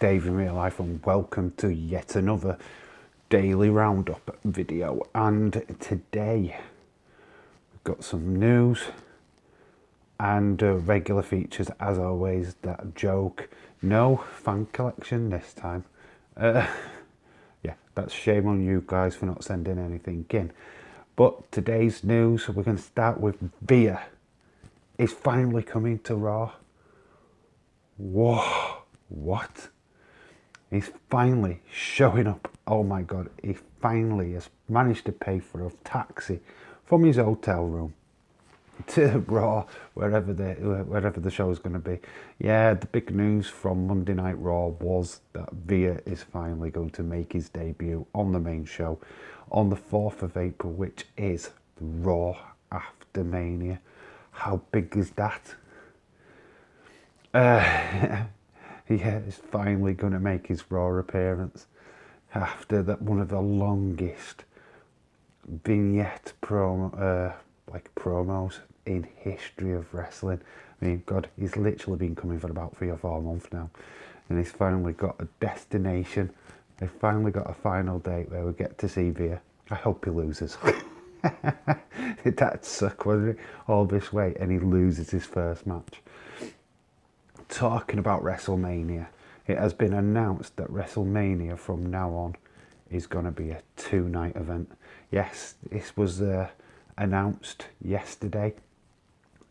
Dave in real life, and welcome to yet another daily roundup video. And today we've got some news and regular features as always. That joke, no fan collection this time. Yeah, that's shame on you guys for not sending anything in. But today's news, we're going to start with Veer is finally coming to Raw. Whoa, what? He's finally showing up. Oh my God, he finally has managed to pay for a taxi from his hotel room to Raw, wherever the show is going to be. Yeah, the big news from Monday Night Raw was that Veer is finally going to make his debut on the main show on the 4th of April, which is the Raw after Mania. How big is that? Yeah, he's finally going to make his Raw appearance after that one of the longest vignette promos in history of wrestling. I mean, God, he's literally been coming for about 3 or 4 months now, and he's finally got a destination. They've finally got a final date where we get to see Veer. I hope he loses. That'd suck, wouldn't it? All this way and he loses his first match. Talking about WrestleMania, it has been announced that WrestleMania from now on is going to be a 2-night event. Yes, this was announced yesterday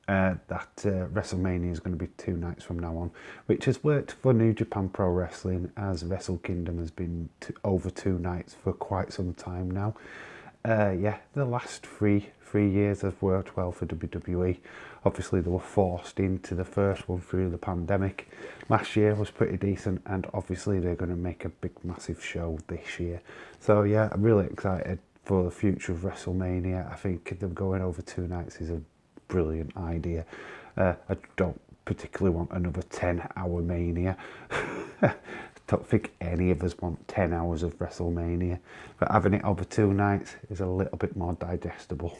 that WrestleMania is going to be 2 nights from now on, which has worked for New Japan Pro Wrestling, as Wrestle Kingdom has been over 2 nights for quite some time now. Yeah, the last three years have worked well for WWE. Obviously, they were forced into the first one through the pandemic. Last year was pretty decent, and obviously they're going to make a big, massive show this year. So yeah, I'm really excited for the future of WrestleMania. I think them going over 2 nights is a brilliant idea. I don't particularly want another 10-hour Mania. Don't think any of us want 10 hours of WrestleMania, but having it over 2 nights is a little bit more digestible.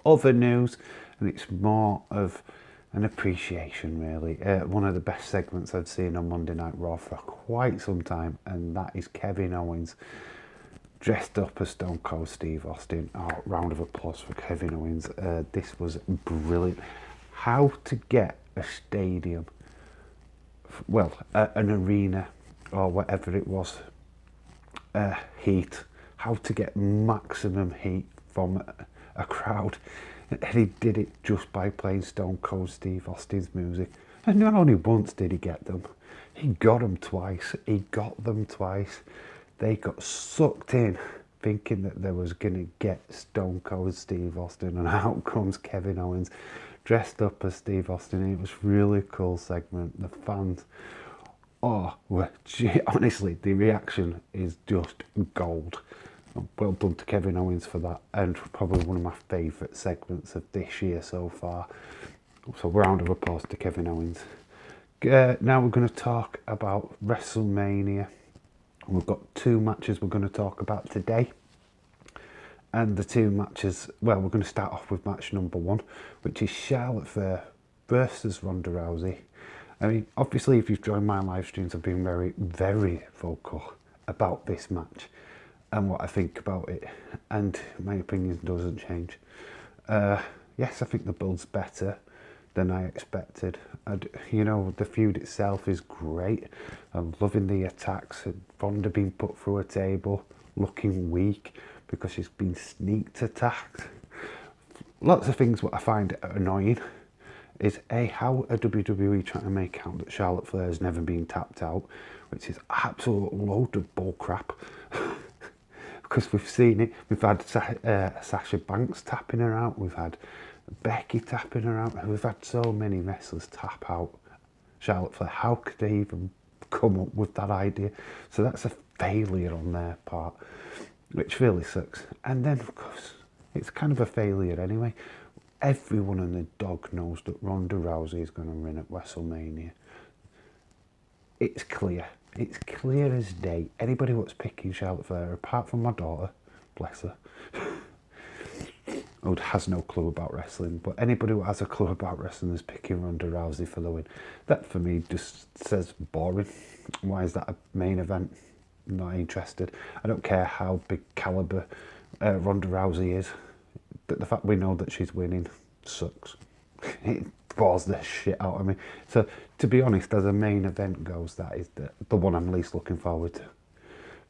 Other news, and it's more of an appreciation really. One of the best segments I've seen on Monday Night Raw for quite some time, and that is Kevin Owens dressed up as Stone Cold Steve Austin. Oh, round of applause for Kevin Owens. This was brilliant. How to get a stadium, well, an arena or whatever it was, heat, how to get maximum heat from a crowd, and he did it just by playing Stone Cold Steve Austin's music. And not only once did he get them, he got them twice. They got sucked in thinking that they was going to get Stone Cold Steve Austin, and out comes Kevin Owens dressed up as Steve Austin. It was really a cool segment. The fans, honestly, the reaction is just gold. Well done to Kevin Owens for that, and probably one of my favourite segments of this year so far. So round of applause to Kevin Owens. Now we're going to talk about WrestleMania. We've got 2 matches we're going to talk about today. And the 2 matches, well, we're going to start off with match number 1, which is Charlotte Flair versus Ronda Rousey. I mean, obviously, if you've joined my live streams, I've been very, very vocal about this match and what I think about it. And my opinion doesn't change. Yes, I think the build's better than I expected. And, you know, the feud itself is great. I'm loving the attacks. Ronda being put through a table, looking weak because she's been sneaked attacked. Lots of things what I find annoying is how are WWE trying to make out that Charlotte Flair has never been tapped out, which is absolute load of bull crap. Because we've seen it. We've had Sasha Banks tapping her out. We've had Becky tapping her out. We've had so many wrestlers tap out Charlotte Flair. How could they even come up with that idea? So that's a failure on their part, which really sucks. And then, of course, it's kind of a failure anyway. Everyone and the dog knows that Ronda Rousey is going to win at WrestleMania. It's clear. It's clear as day. Anybody what's picking Charlotte Flair, apart from my daughter, bless her, who has no clue about wrestling, but anybody who has a clue about wrestling is picking Ronda Rousey for the win. That for me just says boring. Why is that a main event? I'm not interested. I don't care how big caliber Ronda Rousey is. The fact we know that she's winning sucks. It bores the shit out of me. So to be honest, as a main event goes, that is the one I'm least looking forward to,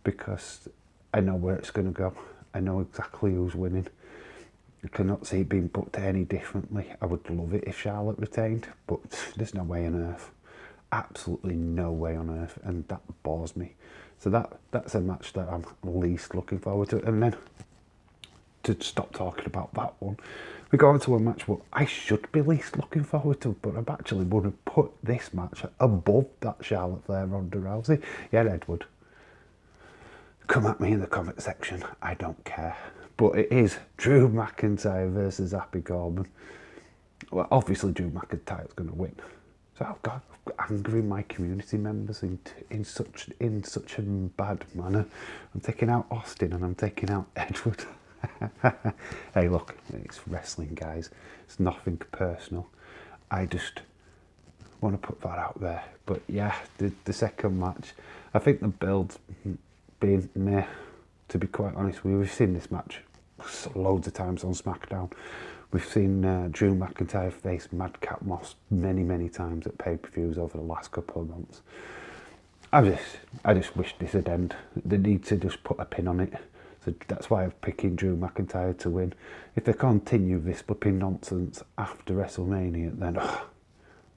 because I know where it's going to go. I know exactly who's winning. I cannot see it being booked any differently. I would love it if Charlotte retained, but there's no way on earth. Absolutely no way on earth, and that bores me. So that's a match that I'm least looking forward to. And then, to stop talking about that one, we go on to a match what I should be least looking forward to, but I'm actually going to put this match above that Charlotte Flair Ronda Rousey. Yeah, Edward, come at me in the comment section, I don't care. But it is Drew McIntyre versus Happy Corbin. Well, obviously Drew McIntyre's going to win. So I've got angry my community members in such a bad manner. I'm taking out Austin and I'm taking out Edward. Hey, look, it's wrestling, guys. It's nothing personal. I just want to put that out there. But yeah, the second match, I think the build being meh. To be quite honest, we've seen this match loads of times on SmackDown. We've seen Drew McIntyre face Madcap Moss many times at pay-per-views over the last couple of months. I just wish this would end. They need to just put a pin on it. So that's why I'm picking Drew McIntyre to win. If they continue this flipping nonsense after WrestleMania, then oh,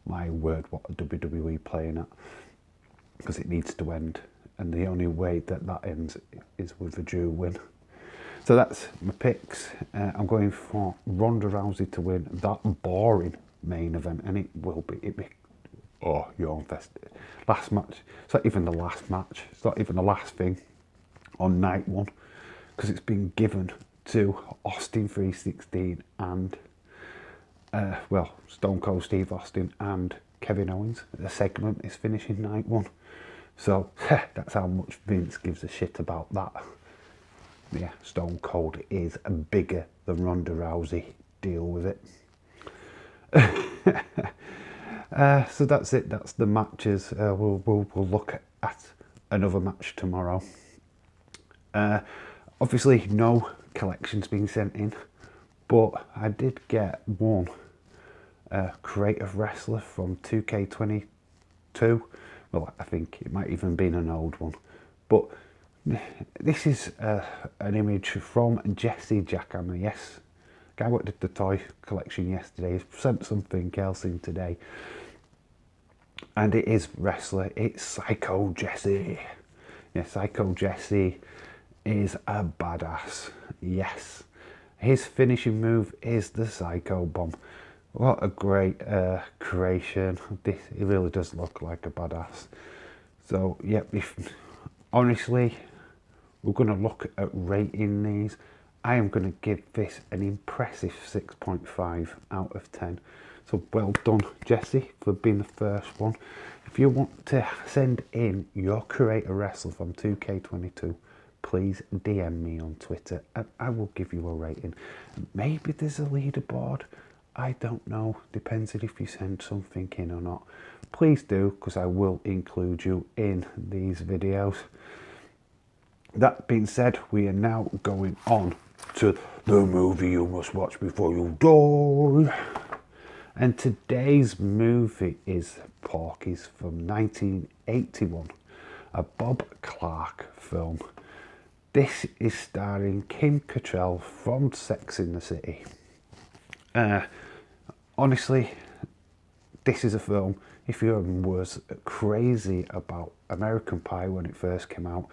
my word, what are WWE playing at? Because it needs to end. And the only way that ends is with a Drew win. So that's my picks. I'm going for Ronda Rousey to win that boring main event, and it will be. Oh, yawn fest. Last match. It's not even the last match. It's not even the last thing on night one, because it's been given to Austin 316 and Stone Cold Steve Austin and Kevin Owens. The segment is finishing night one. So that's how much Vince gives a shit about that. Yeah, Stone Cold is bigger than Ronda Rousey. Deal with it. So that's it. That's the matches. We'll look at another match tomorrow. Obviously, no collections being sent in, but I did get one creative wrestler from 2K22. Well, I think it might even been an old one, but this is an image from Jesse Jackhammer. Yes, guy what did the toy collection yesterday sent something else in today, and it is wrestler. It's Psycho Jesse. Yeah, Psycho Jesse is a badass. Yes, his finishing move is the Psycho Bomb. What a great creation. It really does look like a badass. So, yeah, honestly, we're going to look at rating these. I am going to give this an impressive 6.5 out of 10. So, well done, Jesse, for being the first one. If you want to send in your creator wrestler from 2K22, please DM me on Twitter and I will give you a rating. Maybe there's a leaderboard. I don't know, depends on if you send something in or not. Please do, because I will include you in these videos. That being said, we are now going on to the movie you must watch before you die. And today's movie is Porky's from 1981, a Bob Clark film. This is starring Kim Cattrall from Sex and the City. Honestly, this is a film, if you was crazy about American Pie when it first came out,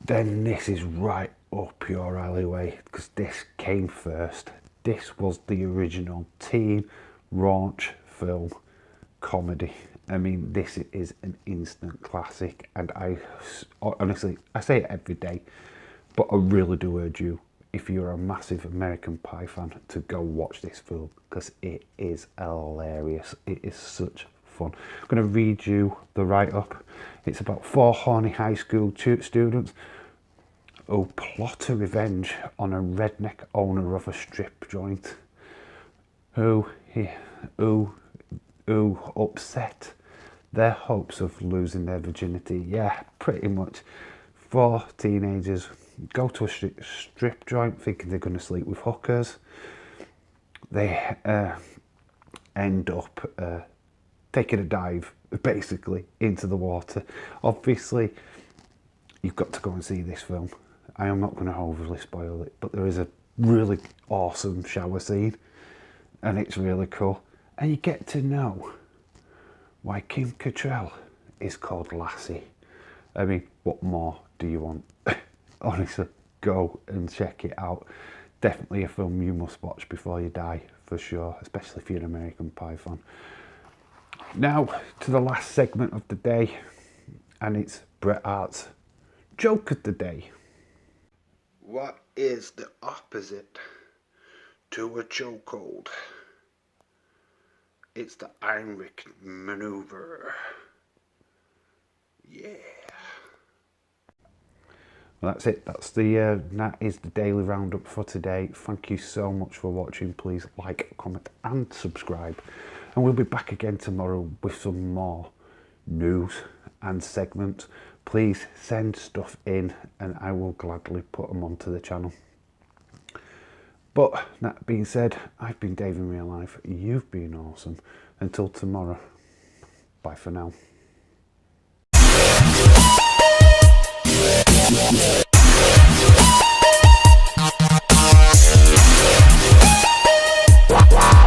then this is right up your alleyway, because this came first. This was the original teen raunch film comedy. I mean, this is an instant classic, and honestly, I say it every day, but I really do urge you, if you're a massive American Pie fan, to go watch this film, because it is hilarious. It is such fun. I'm going to read you the write-up. It's about 4 horny high school students who plot a revenge on a redneck owner of a strip joint who upset their hopes of losing their virginity. Yeah, pretty much. 4 teenagers go to a strip joint thinking they're going to sleep with hookers. They end up taking a dive, basically, into the water. Obviously, you've got to go and see this film. I am not going to overly spoil it, but there is a really awesome shower scene, and it's really cool. And you get to know why Kim Cattrall is called Lassie. I mean, what more do you want? Honestly, go and check it out. Definitely a film you must watch before you die, for sure, especially if you're an American Pie fan. Now, to the last segment of the day, and it's Bret Hart's Joke of the Day. What is the opposite to a chokehold? It's the Heimlich maneuver. Yeah. Well, that's it. That is the daily roundup for today. Thank you so much for watching. Please like, comment and subscribe. And we'll be back again tomorrow with some more news and segments. Please send stuff in and I will gladly put them onto the channel. But that being said, I've been Dave in real life. You've been awesome. Until tomorrow, bye for now.